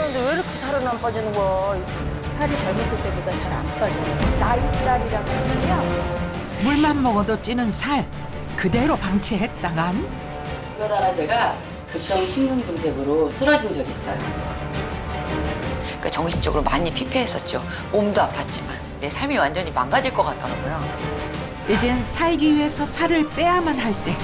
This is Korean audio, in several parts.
빠졌는데 왜 이렇게 살은 안 빠지는 거야? 살이 젊었을 때보다 잘 안 빠져요. 나이살이라고 하는데요. 물만 먹어도 찌는 살 그대로 방치했다간 그러다가 제가 급성 심근경색으로 쓰러진 적이 있어요. 그러니까 정신적으로 많이 피폐했었죠. 몸도 아팠지만 내 삶이 완전히 망가질 것 같더라고요. 이젠 살기 위해서 살을 빼야만 할 때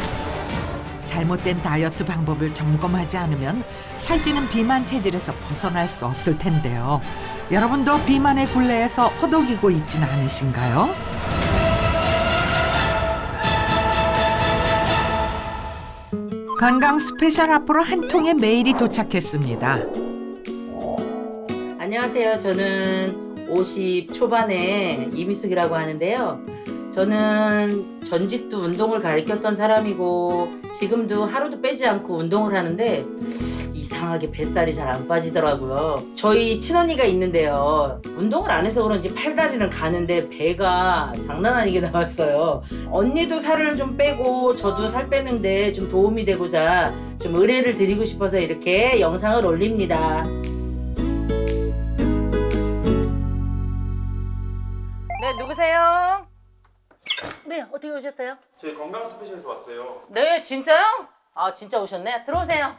잘못된 다이어트 방법을 점검하지 않으면 살찌는 비만 체질에서 벗어날 수 없을 텐데요. 여러분도 비만의 굴레에서 허덕이고 있지는 않으신가요? 건강 스페셜 앞으로 한 통의 메일이 도착했습니다. 안녕하세요. 저는 50 초반의 이미숙이라고 하는데요. 저는 전직도 운동을 가르쳤던 사람이고 지금도 하루도 빼지 않고 운동을 하는데 이상하게 뱃살이 잘 안 빠지더라고요. 저희 친언니가 있는데요. 운동을 안 해서 그런지 팔다리는 가는데 배가 장난 아니게 나왔어요. 언니도 살을 좀 빼고 저도 살 빼는데 좀 도움이 되고자 좀 의뢰를 드리고 싶어서 이렇게 영상을 올립니다. 네, 누구세요? 네, 어떻게 오셨어요? 저희 건강 스페셜에서 왔어요. 네, 진짜요? 아, 진짜 오셨네. 들어오세요.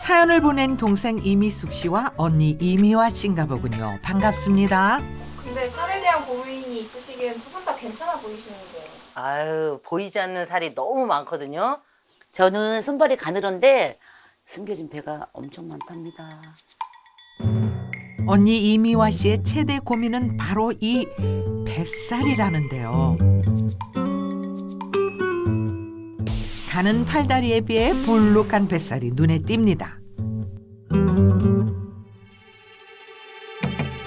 사연을 보낸 동생 이미숙 씨와 언니 이미화 씨인가 보군요. 반갑습니다. 근데 살에 대한 고민이 있으시기엔 두 분 다 괜찮아 보이시는데. 아유, 보이지 않는 살이 너무 많거든요. 저는 손발이 가늘은데 숨겨진 배가 엄청 많답니다. 언니 이미화 씨의 최대 고민은 바로 이 뱃살이라는데요. 가는 팔다리에 비해 볼록한 뱃살이 눈에 띕니다.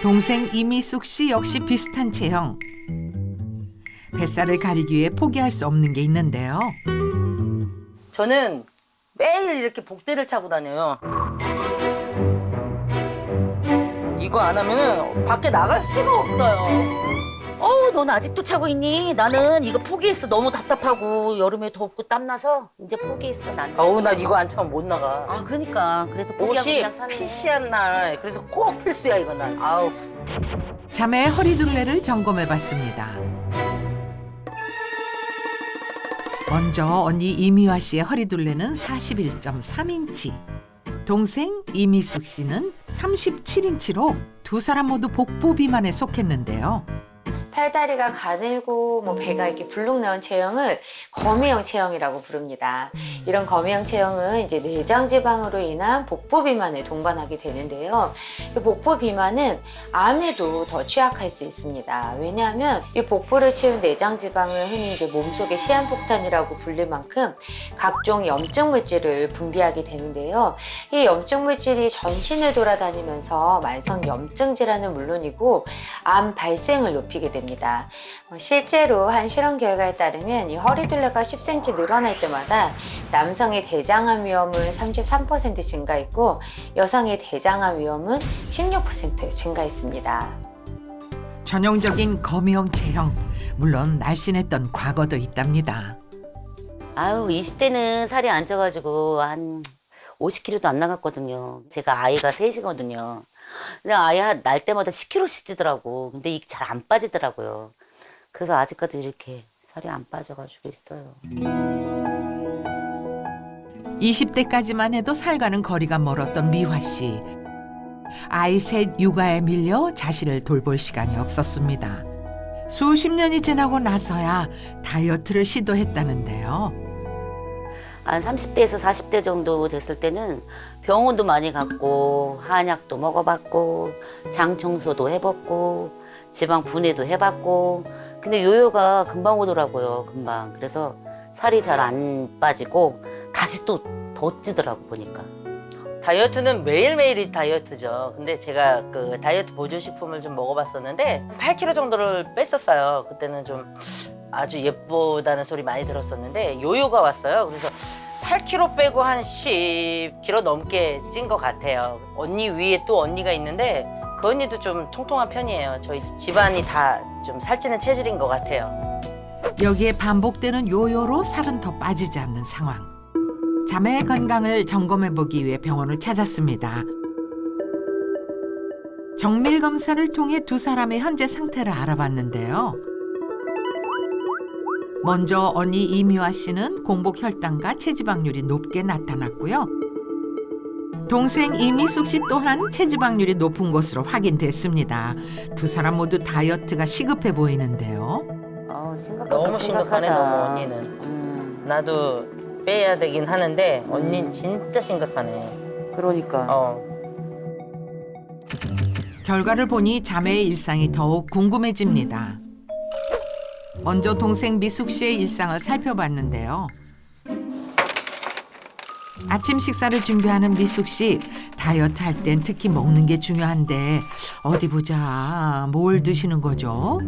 동생 이미숙 씨 역시 비슷한 체형. 뱃살을 가리기 위해 포기할 수 없는 게 있는데요. 저는 매일 이렇게 복대를 차고 다녀요. 이거 안 하면은 밖에 나갈 수가 없어요. 넌 아직도 차고 있니? 나는 이거 포기했어. 너무 답답하고 여름에 덥고 땀나서 이제 포기했어 나는. 어우, 나 이거 안 차면 못 나가. 아 그러니까 그래도 포기하고 옷이 그냥 사네. 핏이한 날. 그래서 꼭 필수야, 이건 날. 아우. 자매의 허리둘레를 점검해봤습니다. 먼저 언니 이미화 씨의 허리둘레는 41.3인치, 동생 이미숙 씨는 37인치로 두 사람 모두 복부 비만에 속했는데요. 팔다리가 가늘고 배가 이렇게 불룩 나온 체형을 거미형 체형이라고 부릅니다. 이런 거미형 체형은 이제 내장 지방으로 인한 복부 비만을 동반하게 되는데요. 이 복부 비만은 암에도 더 취약할 수 있습니다. 왜냐하면 이 복부를 채운 내장 지방을 흔히 이제 몸속의 시한폭탄이라고 불릴 만큼 각종 염증 물질을 분비하게 되는데요. 이 염증 물질이 전신을 돌아다니면서 만성 염증 질환은 물론이고 암 발생을 높이게 됩니다. 실제로 한 실험 결과에 따르면 이 허리둘레가 10cm 늘어날 때마다 남성의 대장암 위험은 33% 증가했고 여성의 대장암 위험은 16% 증가했습니다. 전형적인 거미형 체형, 물론 날씬했던 과거도 있답니다. 아유 20대는 살이 안 쪄가지고 한 50kg도 안 나갔거든요. 제가 아이가 셋이거든요. 근데 아이 날 때마다 10kg씩 찌더라고. 근데 이게 잘 안 빠지더라고요. 그래서 아직까지 이렇게 살이 안 빠져가지고 있어요. 20대까지만 해도 살과는 거리가 멀었던 미화 씨. 아이 셋 육아에 밀려 자신을 돌볼 시간이 없었습니다. 수십 년이 지나고 나서야 다이어트를 시도했다는데요. 한 30대에서 40대 정도 됐을 때는 병원도 많이 갔고 한약도 먹어봤고 장 청소도 해봤고 지방 분해도 해봤고 근데 요요가 금방 오더라고요. 금방. 그래서 살이 잘 안 빠지고 다시 또 더 찌더라고 보니까. 다이어트는 매일매일이 다이어트죠. 근데 제가 그 다이어트 보조식품을 좀 먹어봤었는데 8kg 정도를 뺐었어요. 그때는 좀 아주 예쁘다는 소리 많이 들었었는데 요요가 왔어요. 그래서 8kg 빼고 한 10kg 넘게 찐 것 같아요. 언니 위에 또 언니가 있는데 그 언니도 좀 통통한 편이에요. 저희 집안이 다 좀 살찌는 체질인 것 같아요. 여기에 반복되는 요요로 살은 더 빠지지 않는 상황. 자매의 건강을 점검해보기 위해 병원을 찾았습니다. 정밀 검사를 통해 두 사람의 현재 상태를 알아봤는데요. 먼저 언니 이미화 씨는 공복 혈당과 체지방률이 높게 나타났고요. 동생 이미숙 씨 또한 체지방률이 높은 것으로 확인됐습니다. 두 사람 모두 다이어트가 시급해 보이는데요. 심각하다. 너무 심각하네 너무 언니는. 나도 빼야 되긴 하는데 언니는 진짜 심각하네. 그러니까. 결과를 보니 자매의 일상이 더욱 궁금해집니다. 먼저 동생 미숙 씨의 일상을 살펴봤는데요. 아침 식사를 준비하는 미숙 씨, 다이어트 할 땐 특히 먹는 게 중요한데 어디 보자, 뭘 드시는 거죠?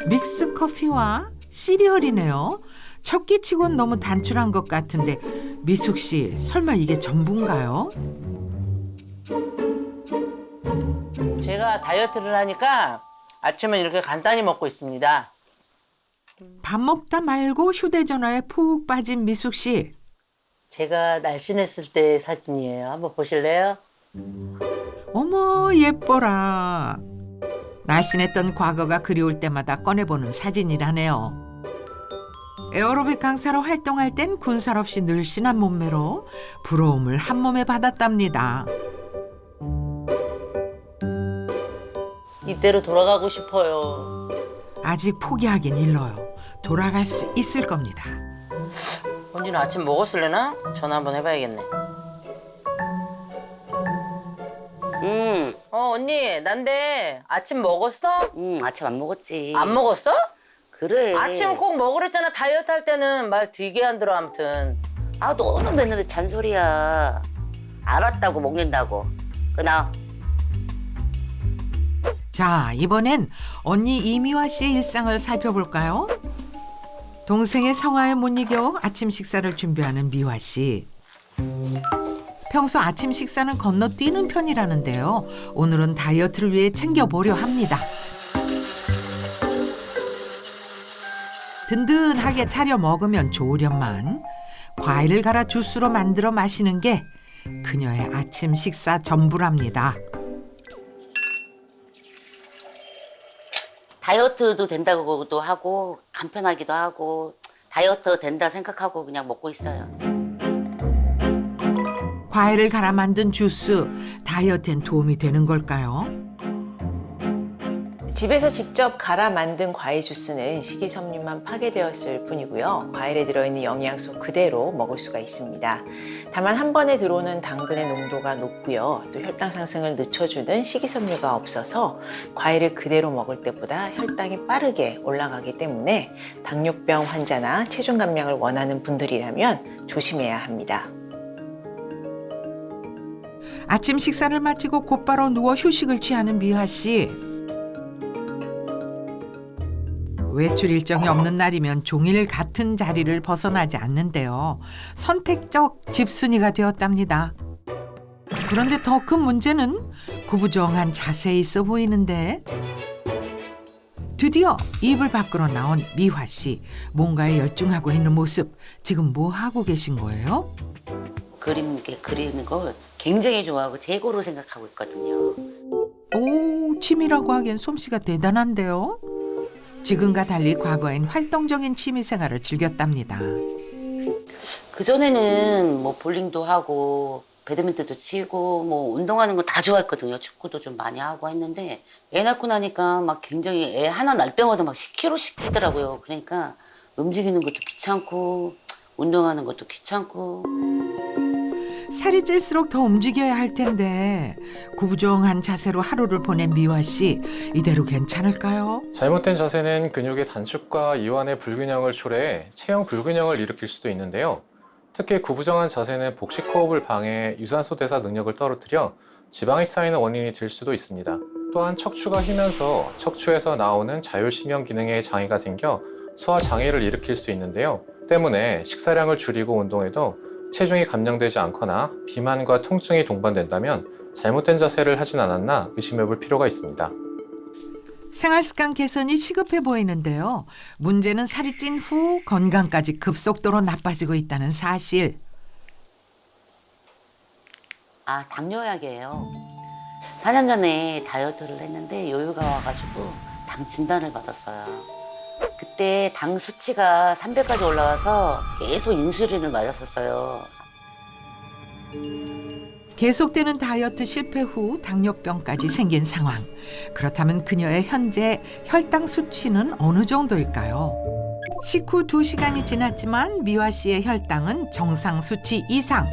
믹스 커피와 시리얼이네요. 첫 끼치곤 너무 단출한 것 같은데 미숙 씨, 설마 이게 전부인가요? 제가 다이어트를 하니까 아침은 이렇게 간단히 먹고 있습니다. 밥 먹다 말고 휴대전화에 푹 빠진 미숙 씨. 제가 날씬했을 때 사진이에요. 한번 보실래요? 어머, 예뻐라. 날씬했던 과거가 그리울 때마다 꺼내보는 사진이라네요. 에어로빅 강사로 활동할 땐 군살 없이 늘씬한 몸매로 부러움을 한 몸에 받았답니다. 이때로 돌아가고 싶어요. 아직 포기하긴 일러요. 돌아갈 수 있을 겁니다. 언니는 아침 먹었을래나? 전화 한번 해봐야겠네. 언니 난데 아침 먹었어? 아침 안 먹었지. 안 먹었어? 그래. 아침 꼭 먹으랬잖아. 다이어트 할 때는 말 되게 안 들어 아무튼. 너는 맨날 왜 잔소리야. 알았다고 먹는다고. 그나. 자, 이번엔 언니 이미화 씨의 일상을 살펴볼까요? 동생의 성화에 못 이겨 아침 식사를 준비하는 미화 씨. 평소 아침 식사는 건너뛰는 편이라는데요. 오늘은 다이어트를 위해 챙겨보려 합니다. 든든하게 차려 먹으면 좋으련만 과일을 갈아 주스로 만들어 마시는 게 그녀의 아침 식사 전부랍니다. 다이어트도 된다고도 하고 간편하기도 하고 다이어트 된다 생각하고 그냥 먹고 있어요. 과일을 갈아 만든 주스, 다이어트엔 도움이 되는 걸까요? 집에서 직접 갈아 만든 과일 주스는 식이섬유만 파괴되었을 뿐이고요. 과일에 들어있는 영양소 그대로 먹을 수가 있습니다. 다만 한 번에 들어오는 당분의 농도가 높고요. 또 혈당 상승을 늦춰주는 식이섬유가 없어서 과일을 그대로 먹을 때보다 혈당이 빠르게 올라가기 때문에 당뇨병 환자나 체중 감량을 원하는 분들이라면 조심해야 합니다. 아침 식사를 마치고 곧바로 누워 휴식을 취하는 미화 씨. 외출 일정이 없는 날이면 종일 같은 자리를 벗어나지 않는데요. 선택적 집순이가 되었답니다. 그런데 더 큰 문제는 구부정한 자세에 있어 보이는데 드디어 이불 밖으로 나온 미화 씨. 뭔가에 열중하고 있는 모습. 지금 뭐 하고 계신 거예요? 그리는 걸 굉장히 좋아하고 재고로 생각하고 있거든요. 오, 취미라고 하기엔 솜씨가 대단한데요. 지금과 달리 과거엔 활동적인 취미 생활을 즐겼답니다. 그전에는 뭐 볼링도 하고 배드민턴도 치고 뭐 운동하는 거 다 좋아했거든요. 축구도 좀 많이 하고 했는데 애 낳고 나니까 막 굉장히 애 하나 날 때마다 막 10kg씩 찌더라고요. 그러니까 움직이는 것도 귀찮고 운동하는 것도 귀찮고. 살이 찔수록 더 움직여야 할 텐데 구부정한 자세로 하루를 보낸 미화 씨. 이대로 괜찮을까요? 잘못된 자세는 근육의 단축과 이완의 불균형을 초래해 체형 불균형을 일으킬 수도 있는데요. 특히 구부정한 자세는 복식 호흡을 방해, 유산소 대사 능력을 떨어뜨려 지방이 쌓이는 원인이 될 수도 있습니다. 또한 척추가 휘면서 척추에서 나오는 자율신경 기능에 장애가 생겨 소화 장애를 일으킬 수 있는데요. 때문에 식사량을 줄이고 운동해도 체중이 감량되지 않거나 비만과 통증이 동반된다면 잘못된 자세를 하진 않았나 의심해 볼 필요가 있습니다. 생활습관 개선이 시급해 보이는데요. 문제는 살이 찐 후 건강까지 급속도로 나빠지고 있다는 사실. 당뇨약이에요. 4년 전에 다이어트를 했는데 여유가 와가지고 당 진단을 받았어요. 그때 당 수치가 300까지 올라와서 계속 인슐린을 맞았었어요. 계속되는 다이어트 실패 후 당뇨병까지 생긴 상황. 그렇다면 그녀의 현재 혈당 수치는 어느 정도일까요? 식후 2시간이 지났지만 미화 씨의 혈당은 정상 수치 이상.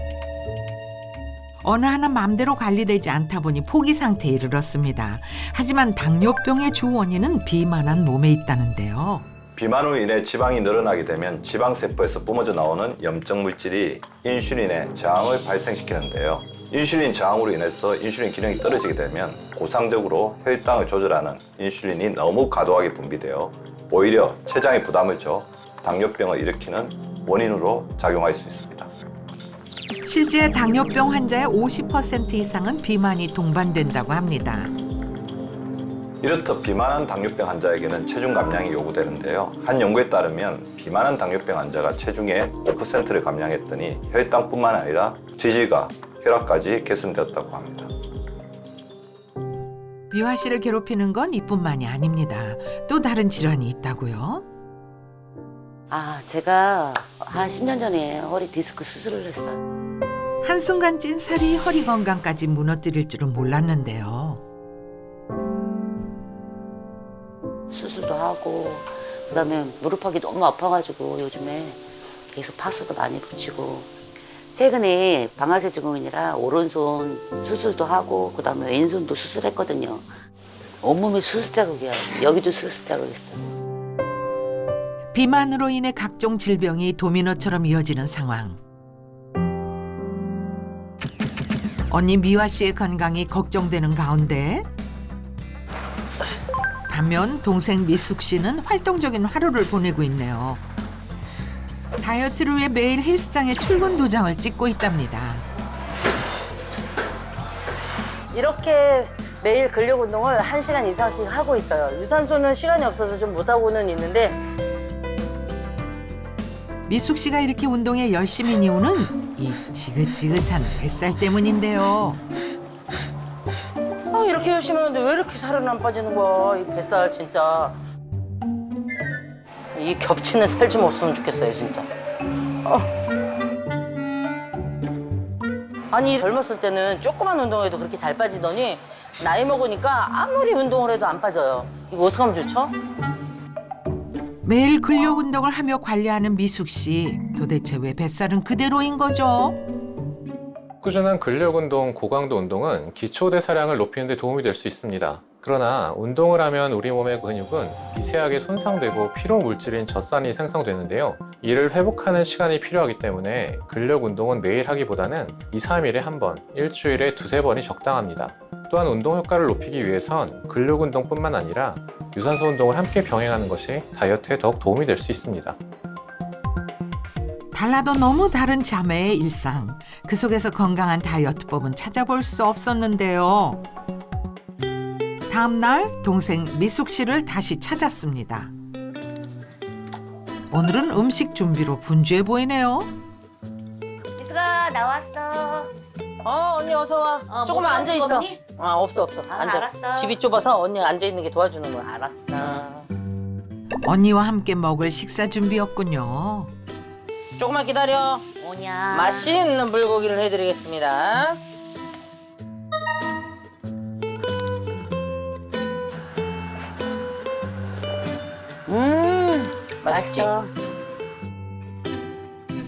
어느 하나 마음대로 관리되지 않다 보니 포기 상태에 이르렀습니다. 하지만 당뇨병의 주 원인은 비만한 몸에 있다는데요. 비만으로 인해 지방이 늘어나게 되면 지방세포에서 뿜어져 나오는 염증 물질이 인슐린의 저항을 발생시키는데요. 인슐린 저항으로 인해서 인슐린 기능이 떨어지게 되면 고상적으로 혈당을 조절하는 인슐린이 너무 과도하게 분비되어 오히려 췌장에 부담을 줘 당뇨병을 일으키는 원인으로 작용할 수 있습니다. 실제 당뇨병 환자의 50% 이상은 비만이 동반된다고 합니다. 이렇듯 비만한 당뇨병 환자에게는 체중 감량이 요구되는데요. 한 연구에 따르면 비만한 당뇨병 환자가 체중의 5%를 감량했더니 혈당뿐만 아니라 지질과 혈압까지 개선되었다고 합니다. 미화 씨를 괴롭히는 건 이뿐만이 아닙니다. 또 다른 질환이 있다고요? 제가 한 10년 전에 허리 디스크 수술을 했어요. 한순간 찐 살이 허리 건강까지 무너뜨릴 줄은 몰랐는데요. 수술도 하고 그다음에 무릎하기 너무 아파가지고 요즘에 계속 파스도 많이 붙이고 최근에 방아쇠 증후군이라 오른손 수술도 하고 그다음에 왼손도 수술했거든요. 온몸에 수술 자국이야. 여기도 수술 자국 있어요. 비만으로 인해 각종 질병이 도미노처럼 이어지는 상황. 언니 미화 씨의 건강이 걱정되는 가운데 반면 동생 미숙 씨는 활동적인 하루를 보내고 있네요. 다이어트를 위해 매일 헬스장에 출근 도장을 찍고 있답니다. 이렇게 매일 근력 운동을 1시간 이상씩 하고 있어요. 유산소는 시간이 없어서 좀 못하고는 있는데 미숙 씨가 이렇게 운동에 열심인 이유는 이 지긋지긋한 뱃살 때문인데요. 이렇게 열심히 하는데 왜 이렇게 살은 안 빠지는 거야? 이 뱃살 진짜. 이 겹치는 살 좀 없으면 좋겠어요, 진짜. 아니 젊었을 때는 조그만 운동해도 그렇게 잘 빠지더니 나이 먹으니까 아무리 운동을 해도 안 빠져요. 이거 어떡하면 좋죠? 매일 근력 운동을 하며 관리하는 미숙 씨. 도대체 왜 뱃살은 그대로인 거죠? 꾸준한 근력 운동, 고강도 운동은 기초 대사량을 높이는 데 도움이 될 수 있습니다. 그러나 운동을 하면 우리 몸의 근육은 미세하게 손상되고 피로 물질인 젖산이 생성되는데요. 이를 회복하는 시간이 필요하기 때문에 근력 운동은 매일 하기보다는 2, 3일에 한 번, 일주일에 2, 3번이 적당합니다. 또한 운동 효과를 높이기 위해선 근력 운동뿐만 아니라 유산소 운동을 함께 병행하는 것이 다이어트에 더욱 도움이 될 수 있습니다. 달라도 너무 다른 자매의 일상. 그 속에서 건강한 다이어트법은 찾아볼 수 없었는데요. 다음 날 동생 미숙 씨를 다시 찾았습니다. 오늘은 음식 준비로 분주해 보이네요. 미숙아 나왔어. 언니 어서 와. 조금만 뭐 앉아 있어. 먹니? 없어. 앉아. 알았어. 집이 좁아서 언니 앉아 있는 게 도와주는 거야. 알았어. 언니와 함께 먹을 식사 준비였군요. 조금만 기다려. 뭐냐? 맛있는 불고기를 해드리겠습니다. 맛있지? 맛있어.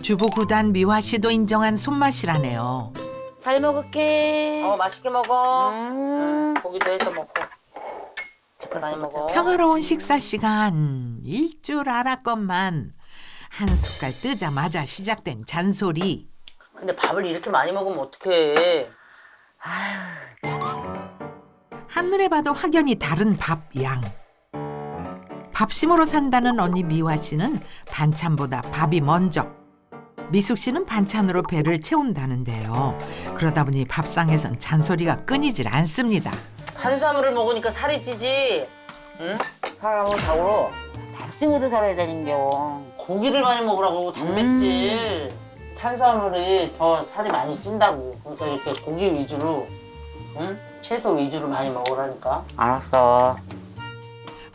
주부 구단 미화 씨도 인정한 손맛이라네요. 잘 먹을게. 맛있게 먹어. 고기도 해서 먹고. 많이 먹어. 평화로운 식사 시간. 일 줄 알았건만 한 숟갈 뜨자마자 시작된 잔소리. 근데 밥을 이렇게 많이 먹으면 어떡해. 한눈에 봐도 확연히 다른 밥 양. 밥심으로 산다는 언니 미화 씨는 반찬보다 밥이 먼저. 미숙 씨는 반찬으로 배를 채운다는데요. 그러다 보니 밥상에선 잔소리가 끊이질 않습니다. 탄수화물을 먹으니까 살이 찌지. 응? 사람은 자고로 밥심으로 살아야 되는겨. 고기를 많이 먹으라고 단백질. 탄수화물이 더 살이 많이 찐다고. 그러니까 이렇게 고기 위주로 응? 채소 위주로 많이 먹으라니까. 알았어.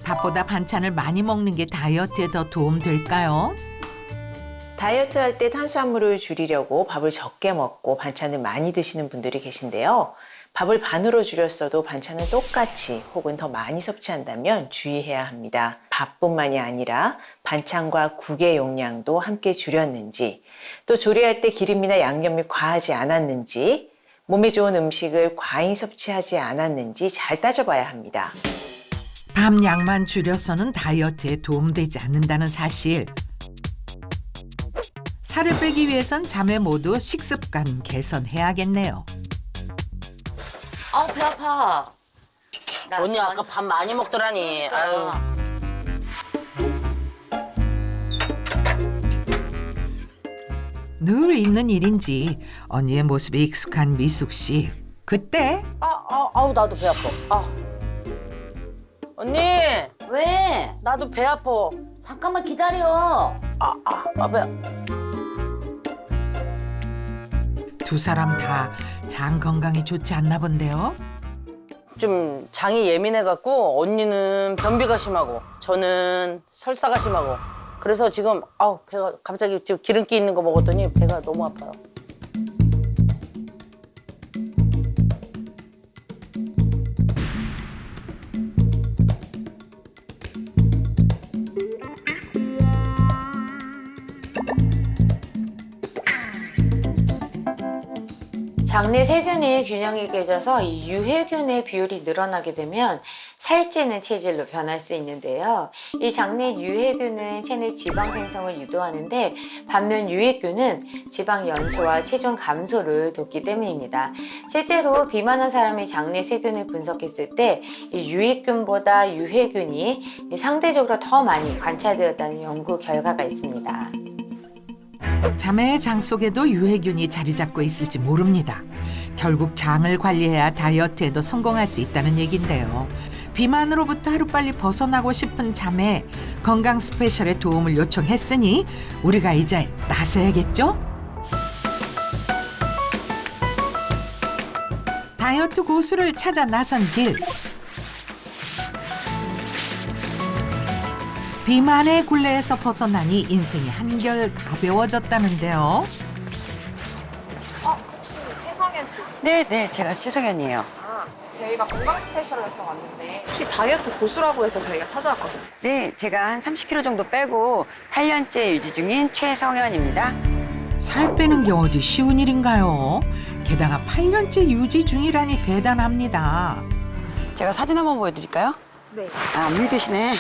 밥보다 반찬을 많이 먹는 게 다이어트에 더 도움 될까요? 다이어트 할 때 탄수화물을 줄이려고 밥을 적게 먹고 반찬을 많이 드시는 분들이 계신데요. 밥을 반으로 줄였어도 반찬을 똑같이 혹은 더 많이 섭취한다면 주의해야 합니다. 밥뿐만이 아니라 반찬과 국의 용량도 함께 줄였는지, 또 조리할 때 기름이나 양념이 과하지 않았는지, 몸에 좋은 음식을 과잉 섭취하지 않았는지 잘 따져봐야 합니다. 밥 양만 줄여서는 다이어트에 도움되지 않는다는 사실. 살을 빼기 위해선 자매 모두 식습관 개선해야겠네요. 아우 배 아파. 언니 아까 밥 많이 먹더라니. 아유. 늘 있는 일인지 언니의 모습에 익숙한 미숙 씨. 그때 아우 나도 배 아파. 언니 왜? 나도 배 아파. 잠깐만 기다려. 배. 두 사람 다 장 건강이 좋지 않나 본데요. 좀 장이 예민해갖고 언니는 변비가 심하고 저는 설사가 심하고 그래서 지금 배가 갑자기 지금 기름기 있는 거 먹었더니 배가 너무 아파요. 장내 세균의 균형이 깨져서 이 유해균의 비율이 늘어나게 되면 살찌는 체질로 변할 수 있는데요. 이 장내 유해균은 체내 지방 생성을 유도하는데 반면 유익균은 지방 연소와 체중 감소를 돕기 때문입니다. 실제로 비만한 사람의 장내 세균을 분석했을 때 이 유익균보다 유해균이 상대적으로 더 많이 관찰되었다는 연구 결과가 있습니다. 자매의 장 속에도 유해균이 자리 잡고 있을지 모릅니다. 결국 장을 관리해야 다이어트에도 성공할 수 있다는 얘긴데요. 비만으로부터 하루빨리 벗어나고 싶은 자매, 건강 스페셜의 도움을 요청했으니 우리가 이제 나서야겠죠? 다이어트 고수를 찾아 나선 길. 비만의 굴레에서 벗어나니 인생이 한결 가벼워졌다는데요. 혹시 최성현 씨? 네, 제가 최성현이에요. 저희가 건강 스페셜에서 왔는데 혹시 다이어트 고수라고 해서 저희가 찾아왔거든요. 네, 제가 한 30kg 정도 빼고 8년째 유지 중인 최성현입니다. 살 빼는 게 어디 쉬운 일인가요? 게다가 8년째 유지 중이라니 대단합니다. 제가 사진 한번 보여드릴까요? 네. 안 믿으시네.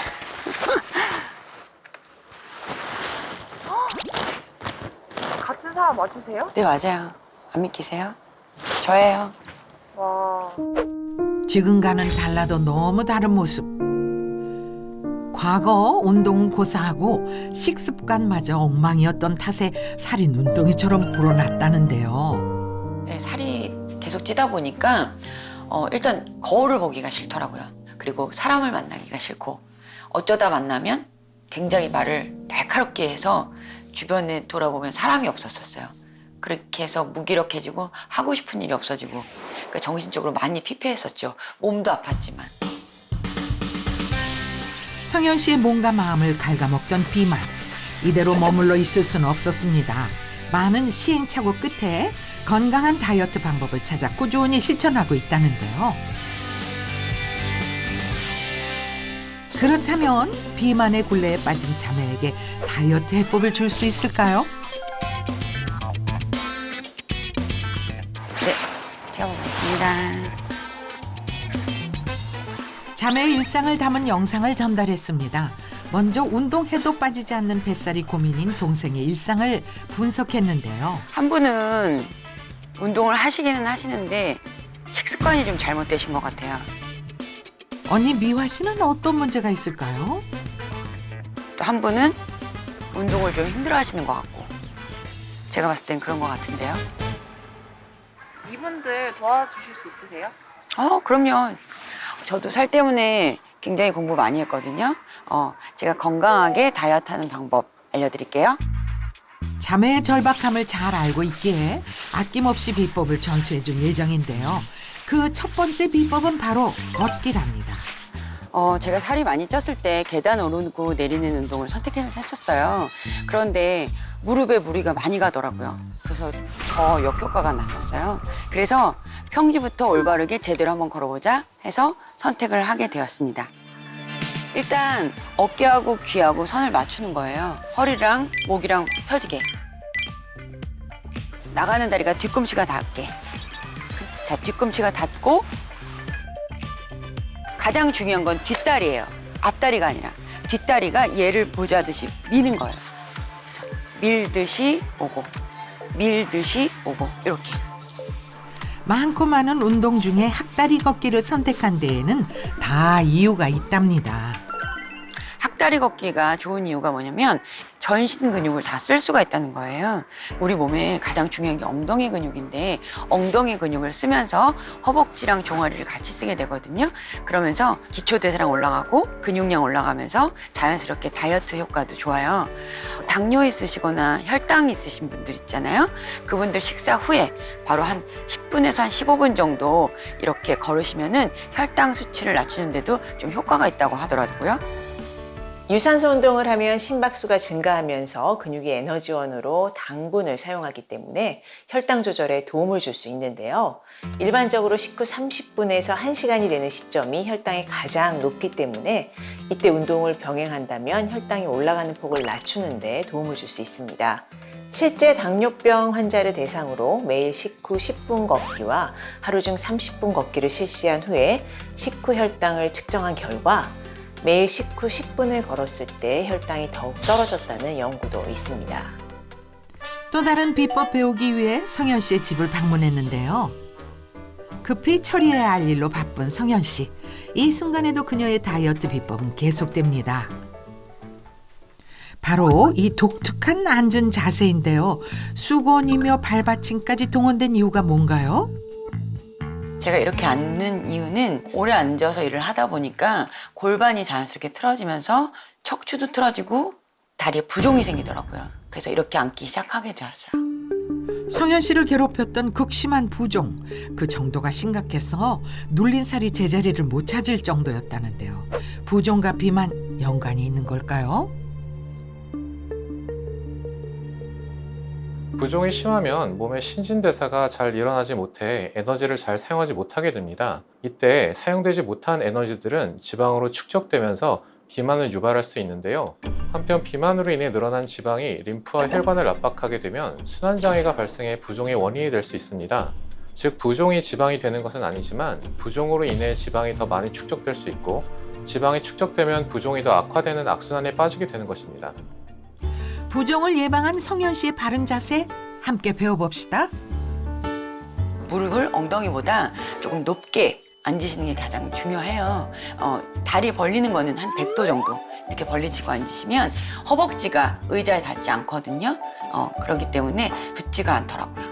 같은 사람 맞으세요? 네, 맞아요. 안 믿기세요? 저예요. 와. 지금과는 달라도 너무 다른 모습. 과거 운동은 고사하고 식습관마저 엉망이었던 탓에 살이 눈덩이처럼 불어났다는데요. 네, 살이 계속 찌다 보니까 일단 거울을 보기가 싫더라고요. 그리고 사람을 만나기가 싫고 어쩌다 만나면 굉장히 말을 날카롭게 해서 주변에 돌아보면 사람이 없었었어요. 그렇게 해서 무기력해지고 하고 싶은 일이 없어지고 그러니까 정신적으로 많이 피폐했었죠. 몸도 아팠지만. 성현 씨의 몸과 마음을 갉아먹던 비만. 이대로 머물러 있을 수는 없었습니다. 많은 시행착오 끝에 건강한 다이어트 방법을 찾아 꾸준히 실천하고 있다는데요. 그렇다면 비만의 굴레에 빠진 자매에게 다이어트 해법을 줄 수 있을까요? 네, 제가 보겠습니다. 자매의 일상을 담은 영상을 전달했습니다. 먼저 운동해도 빠지지 않는 뱃살이 고민인 동생의 일상을 분석했는데요. 한 분은 운동을 하시기는 하시는데 식습관이 좀 잘못되신 것 같아요. 언니 미화 씨는 어떤 문제가 있을까요? 또 한 분은 운동을 좀 힘들어 하시는 것 같고 제가 봤을 땐 그런 것 같은데요. 이분들 도와주실 수 있으세요? 그럼요. 저도 살 때문에 굉장히 공부 많이 했거든요. 제가 건강하게 다이어트하는 방법 알려드릴게요. 자매의 절박함을 잘 알고 있기에 아낌없이 비법을 전수해 줄 예정인데요. 그 첫 번째 비법은 바로 걷기랍니다. 제가 살이 많이 쪘을 때 계단 오르고 내리는 운동을 선택했었어요. 그런데 무릎에 무리가 많이 가더라고요. 그래서 더 역효과가 났었어요. 그래서 평지부터 올바르게 제대로 한번 걸어보자 해서 선택을 하게 되었습니다. 일단 어깨하고 귀하고 선을 맞추는 거예요. 허리랑 목이랑 펴지게. 나가는 다리가 뒤꿈치가 닿게. 자, 뒤꿈치가 닿고 가장 중요한 건 뒷다리예요. 앞다리가 아니라 뒷다리가 얘를 보자듯이 미는 거예요. 그래서 밀듯이 오고 밀듯이 오고 이렇게. 많고 많은 운동 중에 학다리 걷기를 선택한 데에는 다 이유가 있답니다. 학다리 걷기가 좋은 이유가 뭐냐면 전신 근육을 다 쓸 수가 있다는 거예요. 우리 몸에 가장 중요한 게 엉덩이 근육인데 엉덩이 근육을 쓰면서 허벅지랑 종아리를 같이 쓰게 되거든요. 그러면서 기초대사량 올라가고 근육량 올라가면서 자연스럽게 다이어트 효과도 좋아요. 당뇨 있으시거나 혈당 있으신 분들 있잖아요. 그분들 식사 후에 바로 한 10분에서 한 15분 정도 이렇게 걸으시면은 혈당 수치를 낮추는데도 좀 효과가 있다고 하더라고요. 유산소 운동을 하면 심박수가 증가하면서 근육이 에너지원으로 당분을 사용하기 때문에 혈당 조절에 도움을 줄 수 있는데요. 일반적으로 식후 30분에서 1시간이 되는 시점이 혈당이 가장 높기 때문에 이때 운동을 병행한다면 혈당이 올라가는 폭을 낮추는 데 도움을 줄 수 있습니다. 실제 당뇨병 환자를 대상으로 매일 식후 10분 걷기와 하루 중 30분 걷기를 실시한 후에 식후 혈당을 측정한 결과 매일 식후 10분을 걸었을 때 혈당이 더욱 떨어졌다는 연구도 있습니다. 또 다른 비법 배우기 위해 성현 씨의 집을 방문했는데요. 급히 처리해야 할 일로 바쁜 성현 씨. 이 순간에도 그녀의 다이어트 비법은 계속됩니다. 바로 이 독특한 앉은 자세인데요. 수건이며 발받침까지 동원된 이유가 뭔가요? 제가 이렇게 앉는 이유는 오래 앉아서 일을 하다 보니까 골반이 자연스럽게 틀어지면서 척추도 틀어지고 다리에 부종이 생기더라고요. 그래서 이렇게 앉기 시작하게 되었어요. 성현 씨를 괴롭혔던 극심한 부종. 그 정도가 심각해서 눌린 살이 제자리를 못 찾을 정도였다는데요. 부종과 비만 연관이 있는 걸까요? 부종이 심하면 몸의 신진대사가 잘 일어나지 못해 에너지를 잘 사용하지 못하게 됩니다. 이때 사용되지 못한 에너지들은 지방으로 축적되면서 비만을 유발할 수 있는데요. 한편 비만으로 인해 늘어난 지방이 림프와 혈관을 압박하게 되면 순환장애가 발생해 부종의 원인이 될 수 있습니다. 즉 부종이 지방이 되는 것은 아니지만 부종으로 인해 지방이 더 많이 축적될 수 있고 지방이 축적되면 부종이 더 악화되는 악순환에 빠지게 되는 것입니다. 부종을 예방한 성현 씨의 바른 자세 함께 배워봅시다. 무릎을 엉덩이보다 조금 높게 앉으시는 게 가장 중요해요. 다리 벌리는 거는 한 100도 정도 이렇게 벌리시고 앉으시면 허벅지가 의자에 닿지 않거든요. 그렇기 때문에 붙지가 않더라고요.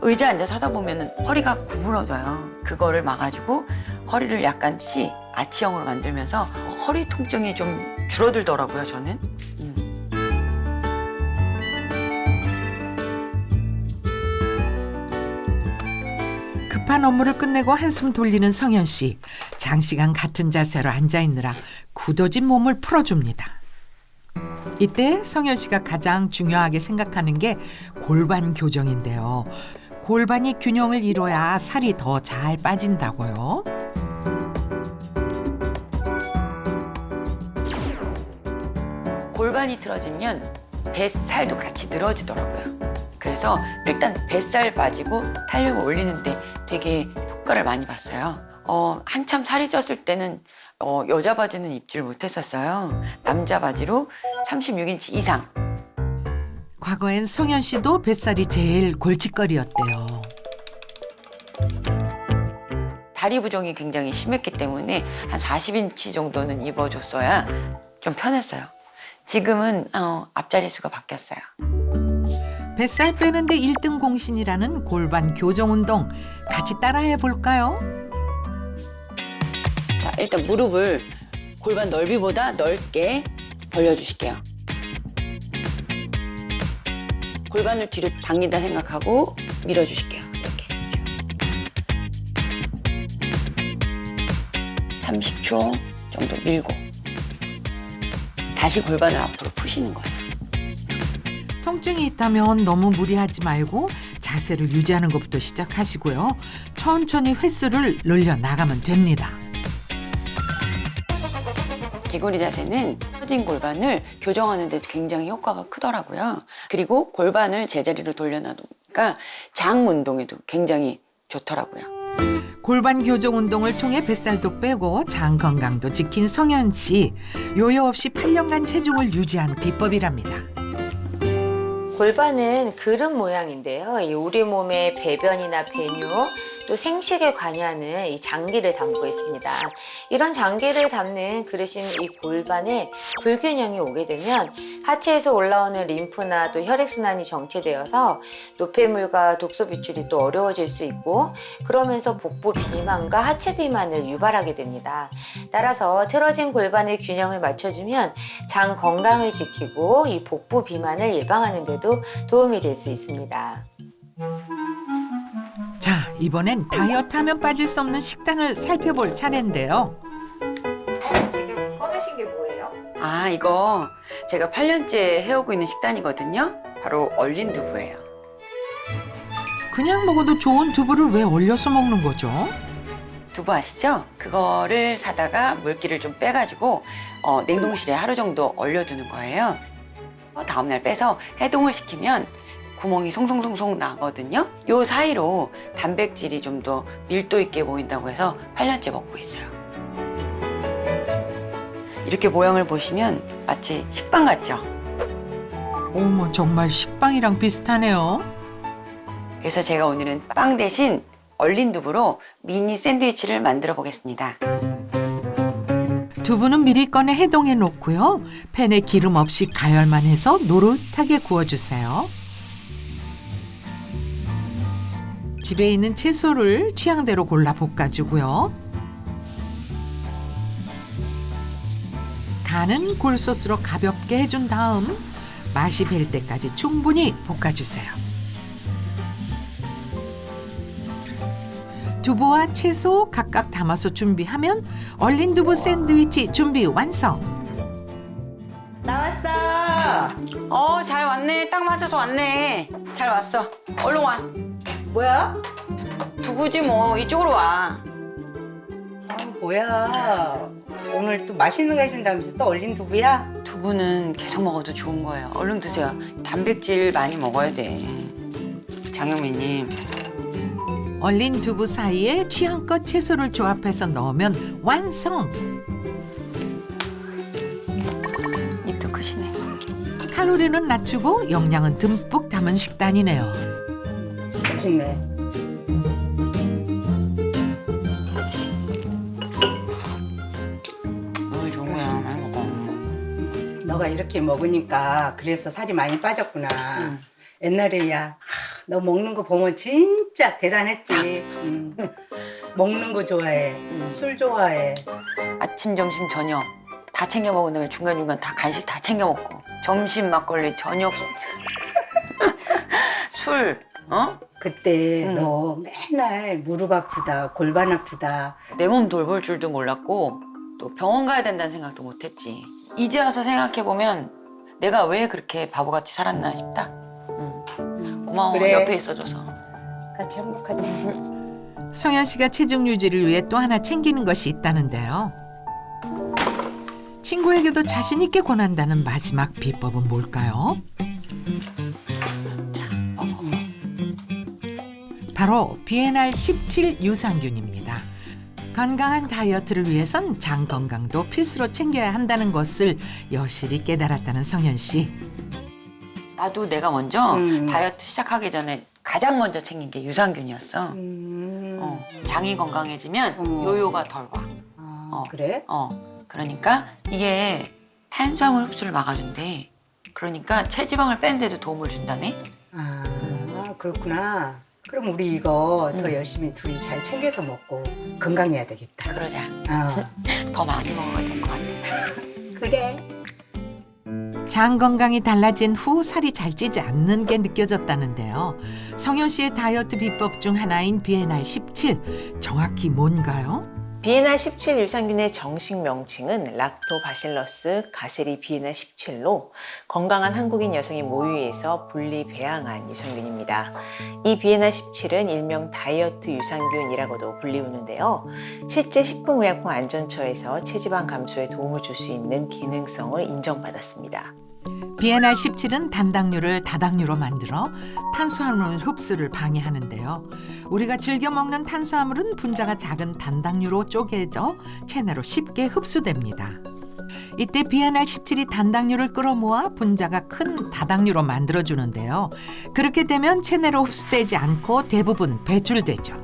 의자에 앉아서 하다 보면 허리가 구부러져요. 그거를 막아주고 허리를 약간 아치형으로 만들면서 허리 통증이 좀 줄어들더라고요, 저는. 급한 업무를 끝내고 한숨 돌리는 성현 씨. 장시간 같은 자세로 앉아있느라 굳어진 몸을 풀어줍니다. 이때 성현 씨가 가장 중요하게 생각하는 게 골반 교정인데요. 골반이 균형을 이뤄야 살이 더 잘 빠진다고요. 골반이 틀어지면 뱃살도 같이 늘어지더라고요. 그래서 일단 뱃살 빠지고 탄력을 올리는데 되게 효과를 많이 봤어요. 한참 살이 쪘을 때는 여자 바지는 입질 못했었어요. 남자 바지로 36인치 이상. 과거엔 성현 씨도 뱃살이 제일 골칫거리였대요. 다리 부종이 굉장히 심했기 때문에 한 40인치 정도는 입어줬어야 좀 편했어요. 지금은 앞자리 수가 바뀌었어요. 뱃살 빼는데 1등 공신이라는 골반 교정 운동 같이 따라해 볼까요? 자, 일단 무릎을 골반 넓이보다 넓게 벌려주실게요. 골반을 뒤로 당긴다 생각하고 밀어주실게요. 이렇게. 30초 정도 밀고 다시 골반을 앞으로 푸시는 거예요. 통증이 있다면 너무 무리하지 말고 자세를 유지하는 것부터 시작하시고요. 천천히 횟수를 늘려 나가면 됩니다. 개구리 자세는 처진 골반을 교정하는 데 굉장히 효과가 크더라고요. 그리고 골반을 제자리로 돌려놔두니까 장 운동에도 굉장히 좋더라고요. 골반 교정 운동을 통해 뱃살도 빼고 장 건강도 지킨 성현 씨. 요요 없이 8년간 체중을 유지한 비법이랍니다. 골반은 그릇 모양인데요. 이 우리 몸의 배변이나 배뇨, 또 생식에 관여하는 이 장기를 담고 있습니다. 이런 장기를 담는 그릇인 이 골반에 불균형이 오게 되면 하체에서 올라오는 림프나 또 혈액순환이 정체되어서 노폐물과 독소 배출이 또 어려워질 수 있고, 그러면서 복부 비만과 하체 비만을 유발하게 됩니다. 따라서 틀어진 골반의 균형을 맞춰주면 장 건강을 지키고 이 복부 비만을 예방하는 데도 도움이 될 수 있습니다. 자, 이번엔 다이어트 하면 빠질 수 없는 식단을 살펴볼 차례인데요. 지금 꺼내신 게 뭐예요? 아, 이거 제가 8년째 해오고 있는 식단이거든요. 바로 얼린 두부예요. 그냥 먹어도 좋은 두부를 왜 얼려서 먹는 거죠? 두부 아시죠? 그거를 사다가 물기를 좀 빼가지고 냉동실에 하루 정도 얼려두는 거예요. 다음날 빼서 해동을 시키면 구멍이 송송송송 나거든요. 요 사이로 단백질이 좀 더 밀도 있게 보인다고 해서 8년째 먹고 있어요. 이렇게 모양을 보시면 마치 식빵 같죠? 어머, 정말 식빵이랑 비슷하네요. 그래서 제가 오늘은 빵 대신 얼린 두부로 미니 샌드위치를 만들어 보겠습니다. 두부는 미리 꺼내 해동해 놓고요. 팬에 기름 없이 가열만 해서 노릇하게 구워주세요. 집에 있는 채소를 취향대로 골라 볶아주고요. 간은 굴소스로 가볍게 해준 다음 맛이 벨 때까지 충분히 볶아주세요. 두부와 채소 각각 담아서 준비하면 얼린 두부 샌드위치 준비 완성. 나왔어. 잘 왔네. 딱 맞아서 왔네. 잘 왔어. 얼른 와. 뭐야? 두부지 뭐. 이쪽으로 와. 뭐야? 오늘 또 맛있는 거 해준다면서 또 얼린 두부야? 두부는 계속 먹어도 좋은 거예요. 얼른 드세요. 단백질 많이 먹어야 돼. 장영민님. 얼린 두부 사이에 취향껏 채소를 조합해서 넣으면 완성. 입도 크시네. 칼로리는 낮추고 영양은 듬뿍 담은 식단이네요. 맛있네. 오늘 좋은 거야. 많이 먹어. 너가 이렇게 먹으니까 그래서 살이 많이 빠졌구나. 옛날에야 너 먹는 거 보면 진짜 대단했지. 먹는 거 좋아해. 술 좋아해. 아침, 점심, 저녁 다 챙겨 먹은 다음에 중간중간 다 간식 다 챙겨 먹고 점심 막걸리, 저녁 술, 그때 너 맨날 무릎 아프다, 골반 아프다. 내 몸 돌볼 줄도 몰랐고 또 병원 가야 된다는 생각도 못했지. 이제 와서 생각해보면 내가 왜 그렇게 바보같이 살았나 싶다. 고마워. 그래. 옆에 있어줘서. 같이 행복하자. 성현 씨가 체중 유지를 위해 또 하나 챙기는 것이 있다는데요. 친구에게도 자신 있게 권한다는 마지막 비법은 뭘까요? 바로 비엔알 17 유산균입니다. 건강한 다이어트를 위해선 장 건강도 필수로 챙겨야 한다는 것을 여실히 깨달았다는 성현 씨. 나도 내가 먼저 다이어트 시작하기 전에 가장 먼저 챙긴 게 유산균이었어. 장이 건강해지면 요요가 덜 와. 그래? 그러니까 이게 탄수화물 흡수를 막아준대. 그러니까 체지방을 빼는 데도 도움을 준다네. 아, 그렇구나. 그럼 우리 이거 더 열심히 둘이 잘 챙겨서 먹고 건강해야 되겠다. 그러자. 어. 더 많이 먹어야 될 것 같아. 그래. 장 건강이 달라진 후 살이 잘 찌지 않는 게 느껴졌다는데요. 성현 씨의 다이어트 비법 중 하나인 비엔알 17 정확히 뭔가요? 비에나17 유산균의 정식 명칭은 락토바실러스 가세리 비에나17로 건강한 한국인 여성의 모유에서 분리 배양한 유산균입니다. 이 비에나17은 일명 다이어트 유산균이라고도 불리우는데요. 실제 식품의약품 안전처에서 체지방 감소에 도움을 줄 수 있는 기능성을 인정받았습니다. 비에나17은 단당류를 다당류로 만들어 탄수화물 흡수를 방해하는데요. 우리가 즐겨 먹는 탄수화물은 분자가 작은 단당류로 쪼개져 체내로 쉽게 흡수됩니다. 이때 비에나17이 단당류를 끌어모아 분자가 큰 다당류로 만들어주는데요. 그렇게 되면 체내로 흡수되지 않고 대부분 배출되죠.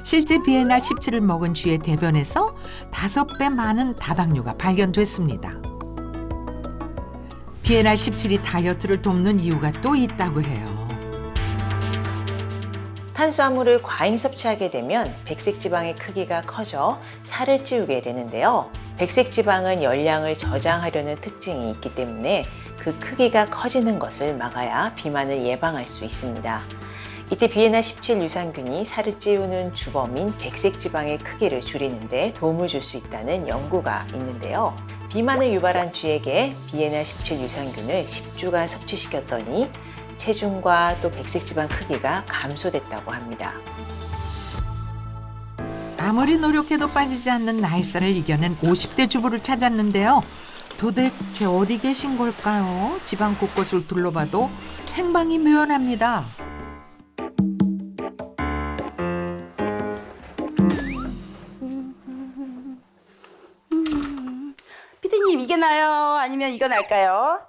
실제 비에나17을 먹은 쥐의 대변에서 5배 많은 다당류가 발견됐습니다. 비에나17이 다이어트를 돕는 이유가 또 있다고 해요. 탄수화물을 과잉 섭취하게 되면 백색지방의 크기가 커져 살을 찌우게 되는데요. 백색지방은 열량을 저장하려는 특징이 있기 때문에 그 크기가 커지는 것을 막아야 비만을 예방할 수 있습니다. 이때 비에나17 유산균이 살을 찌우는 주범인 백색지방의 크기를 줄이는 데 도움을 줄 수 있다는 연구가 있는데요. 비만을 유발한 쥐에게 비에나17 유산균을 10주간 섭취시켰더니 체중과 또 백색지방 크기가 감소됐다고 합니다. 아무리 노력해도 빠지지 않는 나이살을 이겨낸 50대 주부를 찾았는데요. 도대체 어디 계신 걸까요? 집안 곳곳을 둘러봐도 행방이 묘연합니다. 피디님, 이게 나요? 아니면 이거 날까요?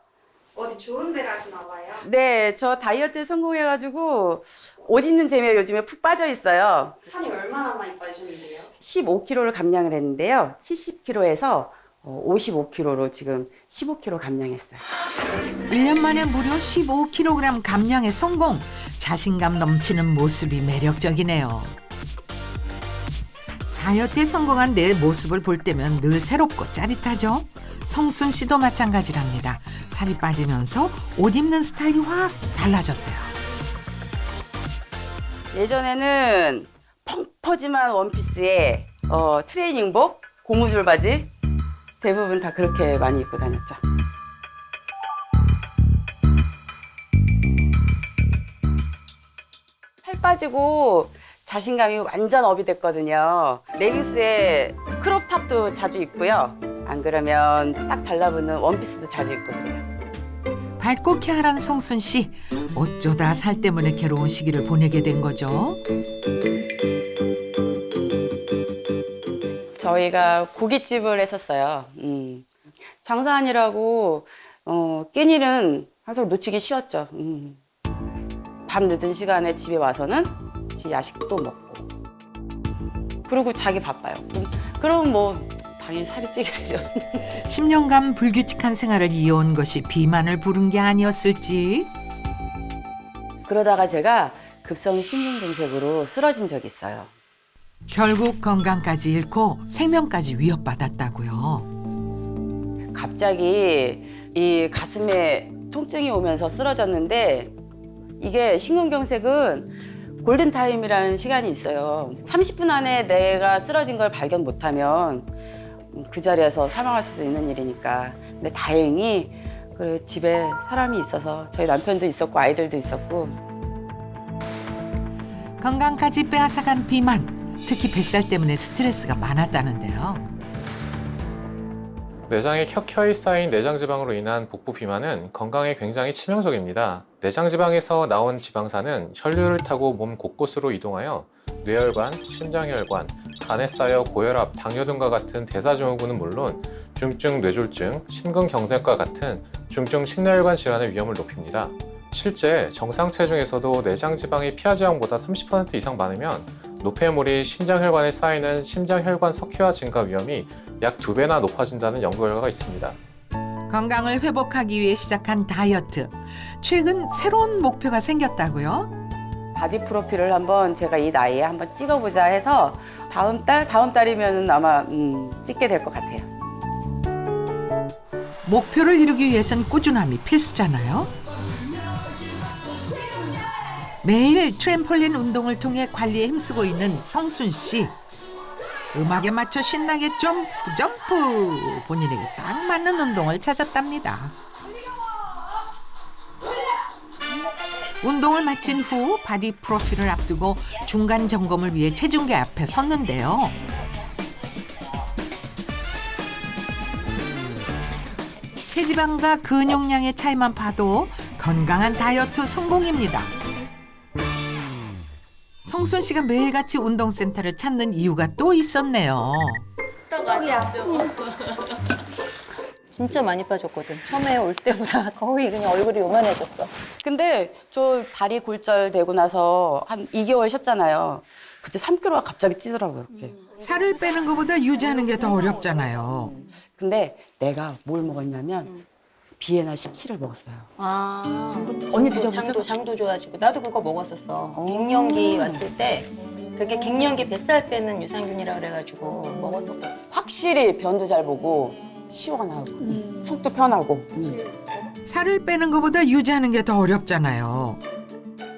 어디 좋은 데 가시나 봐요? 네, 저 다이어트에 성공해가지고 옷 입는 재미에 요즘에 푹 빠져 있어요. 살이 얼마나 많이 빠지셨는데요? 15kg를 감량을 했는데요. 70kg에서 55kg로 지금 15kg 감량했어요. 1년 만에 무려 15kg 감량에 성공! 자신감 넘치는 모습이 매력적이네요. 다이어트에 성공한 내 모습을 볼 때면 늘 새롭고 짜릿하죠? 성순 씨도 마찬가지랍니다. 살이 빠지면서 옷 입는 스타일이 확 달라졌대요. 예전에는 펑퍼짐한 원피스에 트레이닝복, 고무줄 바지 대부분 다 그렇게 많이 입고 다녔죠. 살 빠지고 자신감이 완전 업이 됐거든요. 레깅스에 크롭탑도 자주 입고요. 안 그러면 딱 달라붙는 원피스도 자주 입고 그래요. 밝고 쾌활한 성순 씨. 어쩌다 살 때문에 괴로운 시기를 보내게 된 거죠? 저희가 고깃집을 했었어요. 장사하느라고 끼니는 항상 놓치기 쉬웠죠. 밤 늦은 시간에 집에 와서는 야식도 먹고 그리고 자기 바빠요. 그럼 뭐 당연히 살이 찌게 되죠. 10년간 불규칙한 생활을 이어온 것이 비만을 부른 게 아니었을지. 그러다가 제가 급성 심근경색으로 쓰러진 적이 있어요. 결국 건강까지 잃고 생명까지 위협받았다고요. 갑자기 이 가슴에 통증이 오면서 쓰러졌는데 이게 심근경색은 골든타임이라는 시간이 있어요. 30분 안에 내가 쓰러진 걸 발견 못하면 그 자리에서 사망할 수도 있는 일이니까. 근데 다행히 그 집에 사람이 있어서 저희 남편도 있었고 아이들도 있었고. 건강까지 빼앗아간 비만. 특히 뱃살 때문에 스트레스가 많았다는데요. 내장에 켜켜이 쌓인 내장지방으로 인한 복부 비만은 건강에 굉장히 치명적입니다. 내장지방에서 나온 지방산은 혈류를 타고 몸 곳곳으로 이동하여 뇌혈관, 심장혈관, 간에 쌓여 고혈압, 당뇨 등과 같은 대사증후군은 물론 중증 뇌졸중, 심근경색과 같은 중증 식내혈관 질환의 위험을 높입니다. 실제 정상 체중에서도 내장지방이 피하지방보다 30% 이상 많으면 노폐물이 심장혈관에 쌓이는 심장혈관 석회화 증가 위험이 약 2배나 높아진다는 연구 결과가 있습니다. 건강을 회복하기 위해 시작한 다이어트. 최근 새로운 목표가 생겼다고요? 바디 프로필을 한번 제가 이 나이에 한번 찍어보자 해서 다음 달이면 아마 찍게 될 것 같아요. 목표를 이루기 위해선 꾸준함이 필수잖아요. 매일 트램폴린 운동을 통해 관리에 힘쓰고 있는 성순 씨. 음악에 맞춰 신나게 점프 점프. 본인에게 딱 맞는 운동을 찾았답니다. 운동을 마친 후 바디 프로필을 앞두고 중간 점검을 위해 체중계 앞에 섰는데요. 체지방과 근육량의 차이만 봐도 건강한 다이어트 성공입니다. 성순 씨가 매일같이 운동센터를 찾는 이유가 또 있었네요. 진짜 많이 빠졌거든. 처음에 올 때보다 거의 그냥 얼굴이 요만해졌어. 근데 저 다리 골절 되고 나서 한 2개월 쉬었잖아요. 그때 3kg가 갑자기 찌더라고요. 이렇게. 살을 빼는 것보다 유지하는 게 더 어렵잖아요. 근데 내가 뭘 먹었냐면 비엔나 17을 먹었어요. 아, 언니 드셔보세요. 장도 좋아지고 나도 그거 먹었었어. 갱년기 왔을 때 그게 갱년기 뱃살 빼는 유산균이라 그래가지고 먹었었거든. 확실히 변도 잘 보고 시원하고 속도 편하고. 살을 빼는 것보다 유지하는 게 더 어렵잖아요.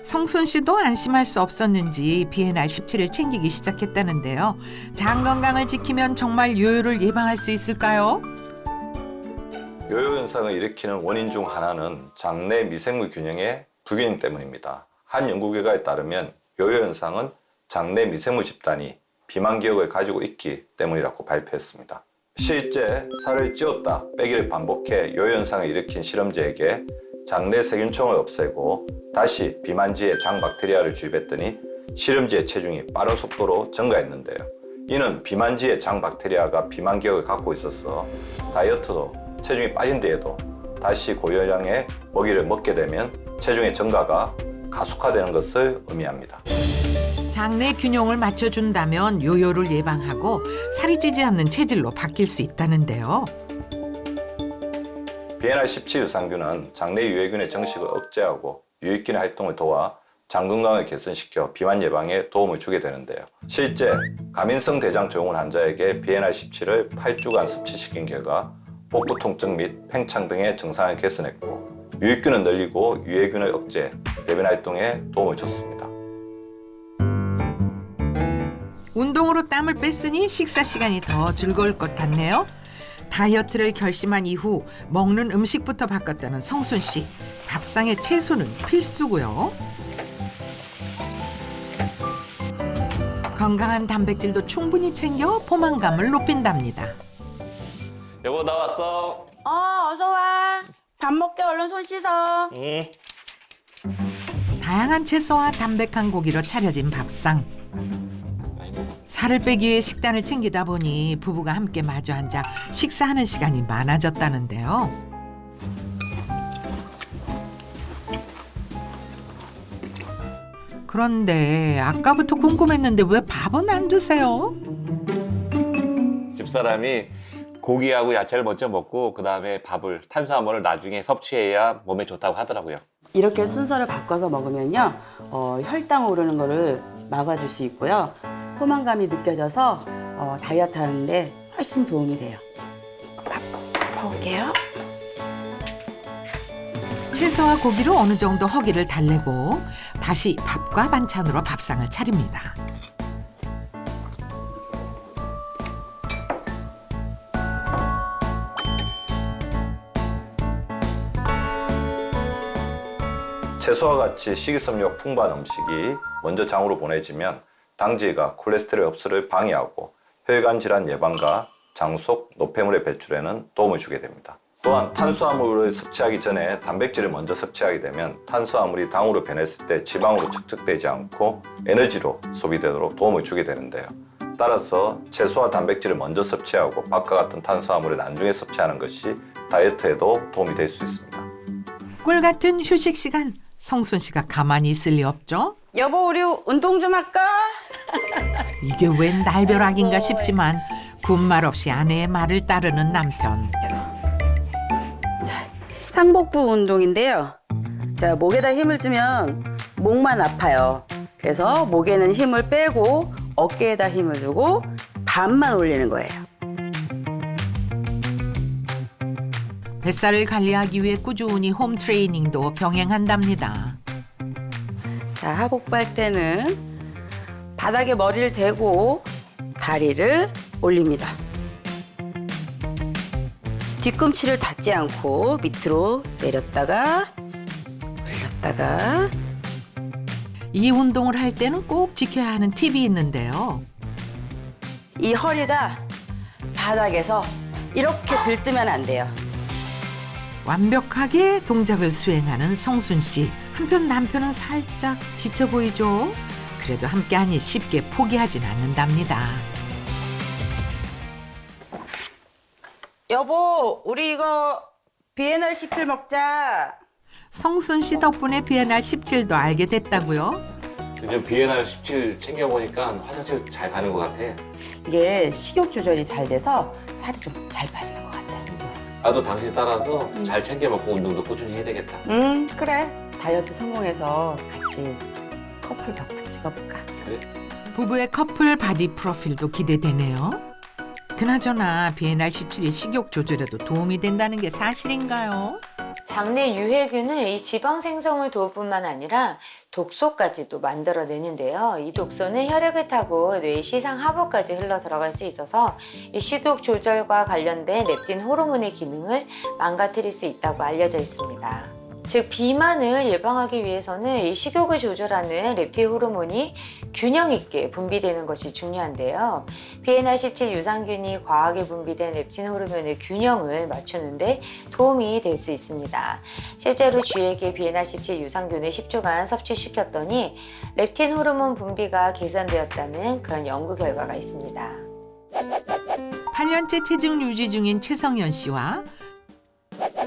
성순 씨도 안심할 수 없었는지 비엔알 17을 챙기기 시작했다는데요. 장 건강을 지키면 정말 요요를 예방할 수 있을까요? 요요 현상을 일으키는 원인 중 하나는 장내 미생물 균형의 불균형 때문입니다. 한 연구 결과에 따르면 요요 현상은 장내 미생물 집단이 비만 기억을 가지고 있기 때문이라고 발표했습니다. 실제 살을 찌웠다 빼기를 반복해 요요 현상을 일으킨 실험자에게 장내 세균총을 없애고 다시 비만지의 장 박테리아를 주입했더니 실험지의 체중이 빠른 속도로 증가했는데요. 이는 비만지의 장 박테리아가 비만 기억을 갖고 있어서 다이어트도 체중이 빠진 뒤에도 다시 고열량의 먹이를 먹게 되면 체중의 증가가 가속화되는 것을 의미합니다. 장내 균형을 맞춰준다면 요요를 예방하고 살이 찌지 않는 체질로 바뀔 수 있다는데요. 비엔알 17 유산균은 장내 유해균의 정식을 억제하고 유익균의 활동을 도와 장 건강을 개선시켜 비만 예방에 도움을 주게 되는데요. 실제 가민성 대장 증후군 환자에게 비엔알 17을 8주간 섭취시킨 결과 복부 통증 및 팽창 등의 증상을 개선했고 유익균을 늘리고 유해균을 억제, 배변 활동에 도움을 줬습니다. 운동으로 땀을 뺐으니 식사 시간이 더 즐거울 것 같네요. 다이어트를 결심한 이후 먹는 음식부터 바꿨다는 성순 씨. 밥상에 채소는 필수고요. 건강한 단백질도 충분히 챙겨 포만감을 높인답니다. 여보 나 왔어. 어서 와. 밥 먹게 얼른 손 씻어. 다양한 채소와 담백한 고기로 차려진 밥상. 살을 빼기 위해 식단을 챙기다 보니 부부가 함께 마주 앉아 식사하는 시간이 많아졌다는데요. 그런데 아까부터 궁금했는데 왜 밥은 안 드세요? 집사람이 고기하고 야채를 먼저 먹고 그 다음에 밥을 탄수화물을 나중에 섭취해야 몸에 좋다고 하더라고요. 이렇게 순서를 바꿔서 먹으면요, 혈당 오르는 거를 막아줄 수 있고요. 포만감이 느껴져서 다이어트 하는데 훨씬 도움이 돼요. 먹을게요. 채소와 고기로 어느 정도 허기를 달래고 다시 밥과 반찬으로 밥상을 차립니다. 채소와 같이 식이섬유가 풍부한 음식이 먼저 장으로 보내지면 당질과 콜레스테롤 흡수를 방해하고 혈관 질환 예방과 장 속 노폐물의 배출에는 도움을 주게 됩니다. 또한 탄수화물을 섭취하기 전에 단백질을 먼저 섭취하게 되면 탄수화물이 당으로 변했을 때 지방으로 축적되지 않고 에너지로 소비되도록 도움을 주게 되는데요. 따라서 채소와 단백질을 먼저 섭취하고 밥과 같은 탄수화물을 나중에 섭취하는 것이 다이어트에도 도움이 될 수 있습니다. 꿀 같은 휴식 시간, 성순 씨가 가만히 있을 리 없죠? 여보, 우리 운동 좀 할까? 이게 웬 날벼락인가 싶지만 군말 없이 아내의 말을 따르는 남편. 상복부 운동인데요. 자, 목에다 힘을 주면 목만 아파요. 그래서 목에는 힘을 빼고 어깨에다 힘을 두고 반만 올리는 거예요. 뱃살을 관리하기 위해 꾸준히 홈 트레이닝도 병행한답니다. 자, 하복부 할 때는 바닥에 머리를 대고 다리를 올립니다. 뒤꿈치를 닿지 않고 밑으로 내렸다가 올렸다가. 이 운동을 할 때는 꼭 지켜야 하는 팁이 있는데요. 이 허리가 바닥에서 이렇게 들뜨면 안 돼요. 완벽하게 동작을 수행하는 성순 씨. 한편 남편은 살짝 지쳐 보이죠? 그래도 함께하니 쉽게 포기하진 않는답니다. 여보, 우리 이거 비엔날 17 먹자. 성순 씨 덕분에 비엔날 17도 알게 됐다고요? 요즘 비엔날 17 챙겨보니까 화장실 잘 가는 것 같아. 이게 식욕 조절이 잘 돼서 살이 좀 잘 빠지는 것 같아. 나도 당신 따라서 잘 챙겨 먹고 운동도 꾸준히 해야 되겠다. 그래. 다이어트 성공해서 같이 커플 덕후 찍어볼까? 그래? 부부의 커플 바디 프로필도 기대되네요. 그나저나 비엔날 17이 식욕 조절에도 도움이 된다는 게 사실인가요? 장내 유해균은 이 지방 생성을 도울 뿐만 아니라 독소까지도 만들어내는데요. 이 독소는 혈액을 타고 뇌 시상 하부까지 흘러 들어갈 수 있어서 이 식욕 조절과 관련된 렙틴 호르몬의 기능을 망가뜨릴 수 있다고 알려져 있습니다. 즉 비만을 예방하기 위해서는 이 식욕을 조절하는 렙틴 호르몬이 균형 있게 분비되는 것이 중요한데요. 비엔날 17 유산균이 과하게 분비된 렙틴 호르몬의 균형을 맞추는데 도움이 될 수 있습니다. 실제로 쥐에게 비엔날 17 유산균을 10주간 섭취시켰더니 렙틴 호르몬 분비가 개선되었다는 그런 연구 결과가 있습니다. 8년째 체중 유지 중인 최성연 씨와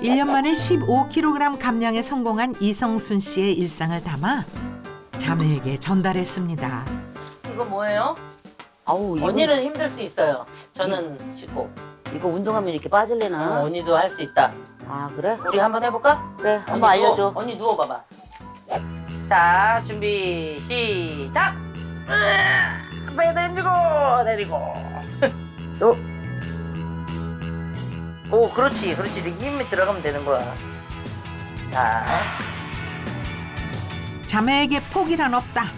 1년 만에 15kg 감량에 성공한 이성순 씨의 일상을 담아 자매에게 전달했습니다. 이거 뭐예요? 아우, 이거, 언니는 힘들 수 있어요. 저는 쉽고. 이거 운동하면 이렇게 빠질래나? 언니도 할 수 있다. 아, 그래? 우리 한번 해볼까? 그래, 한번 알려줘. 언니 누워봐봐. 자, 준비, 시작! 배 내리고, 내리고. 또. 오, 그렇지, 그렇지. 이렇게 힘이 들어가면 되는 거야. 자. 자매에게 포기란 없다.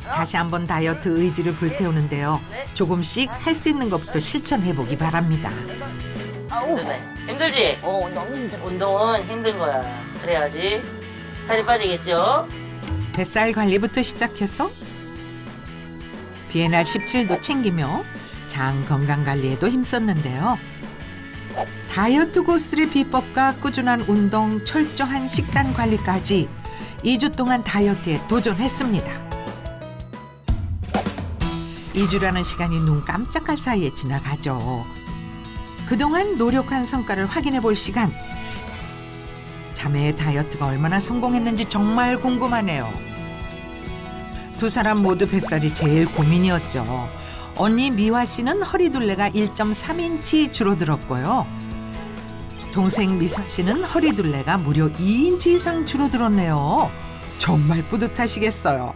다시 한번 다이어트 의지를 불태우는데요. 조금씩 할 수 있는 것부터 실천해보기 바랍니다. 힘드네. 힘들지? 너무 힘들어. 운동은 힘든 거야. 그래야지 살이 빠지겠죠? 뱃살 관리부터 시작해서 비엔날 17도 챙기며 장 건강 관리에도 힘썼는데요. 다이어트 고수들의 비법과 꾸준한 운동, 철저한 식단 관리까지 2주 동안 다이어트에 도전했습니다. 2주라는 시간이 눈 깜짝할 사이에 지나가죠. 그동안 노력한 성과를 확인해 볼 시간. 자매의 다이어트가 얼마나 성공했는지 정말 궁금하네요. 두 사람 모두 뱃살이 제일 고민이었죠. 언니 미화 씨는 허리둘레가 1.3인치 줄어들었고요. 동생 미사 씨는 허리둘레가 무려 2인치 이상 줄어들었네요. 정말 뿌듯하시겠어요.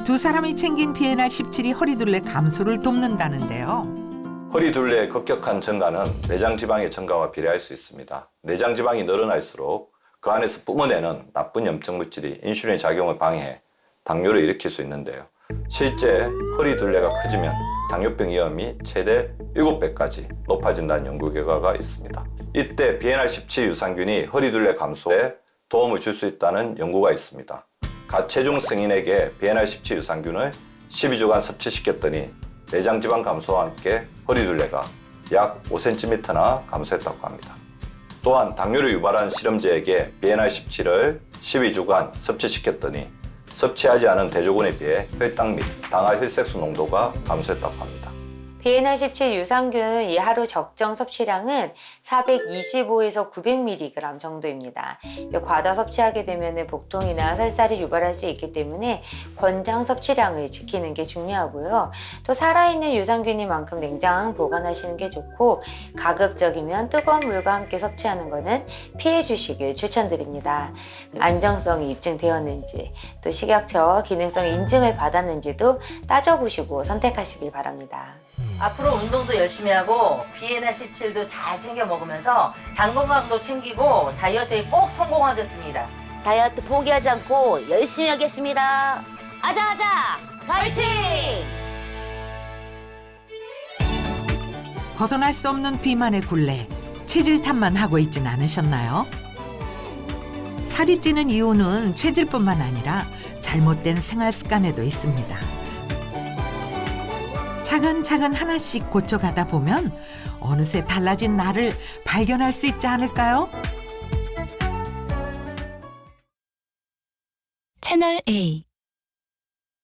두 사람이 챙긴 비엔날 17이 허리둘레 감소를 돕는다는데요. 허리둘레의 급격한 증가는 내장 지방의 증가와 비례할 수 있습니다. 내장 지방이 늘어날수록 그 안에서 뿜어내는 나쁜 염증 물질이 인슐린의 작용을 방해해 당뇨를 일으킬 수 있는데요. 실제 허리둘레가 커지면 당뇨병 위험이 최대 7배까지 높아진다는 연구 결과가 있습니다. 이때 비엔날 17 유산균이 허리둘레 감소에 도움을 줄 수 있다는 연구가 있습니다. 가체중 승인에게 비엔날 17 유산균을 12주간 섭취시켰더니 내장지방 감소와 함께 허리둘레가 약 5cm나 감소했다고 합니다. 또한 당뇨를 유발하는 실험자에게 비엔날 17을 12주간 섭취시켰더니 섭취하지 않은 대조군에 비해 혈당 및 당화 혈색소 농도가 감소했다고 합니다. 비엔날 17 유산균 이 하루 적정 섭취량은 425에서 900mg 정도입니다. 이제 과다 섭취하게 되면 복통이나 설사를 유발할 수 있기 때문에 권장 섭취량을 지키는 게 중요하고요. 또 살아있는 유산균이만큼 냉장 보관하시는 게 좋고 가급적이면 뜨거운 물과 함께 섭취하는 것은 피해 주시길 추천드립니다. 안정성이 입증되었는지 또 식약처 기능성 인증을 받았는지도 따져보시고 선택하시길 바랍니다. 앞으로 운동도 열심히 하고 비엔날 17도 잘 챙겨 먹으면서 장 건강도 챙기고 다이어트에 꼭 성공하겠습니다. 다이어트 포기하지 않고 열심히 하겠습니다. 아자아자! 화이팅! 벗어날 수 없는 비만의 굴레, 체질 탓만 하고 있진 않으셨나요? 살이 찌는 이유는 체질뿐만 아니라 잘못된 생활 습관에도 있습니다. 차근차근 하나씩 고쳐가다 보면 어느새 달라진 나를 발견할 수 있지 않을까요? 채널 A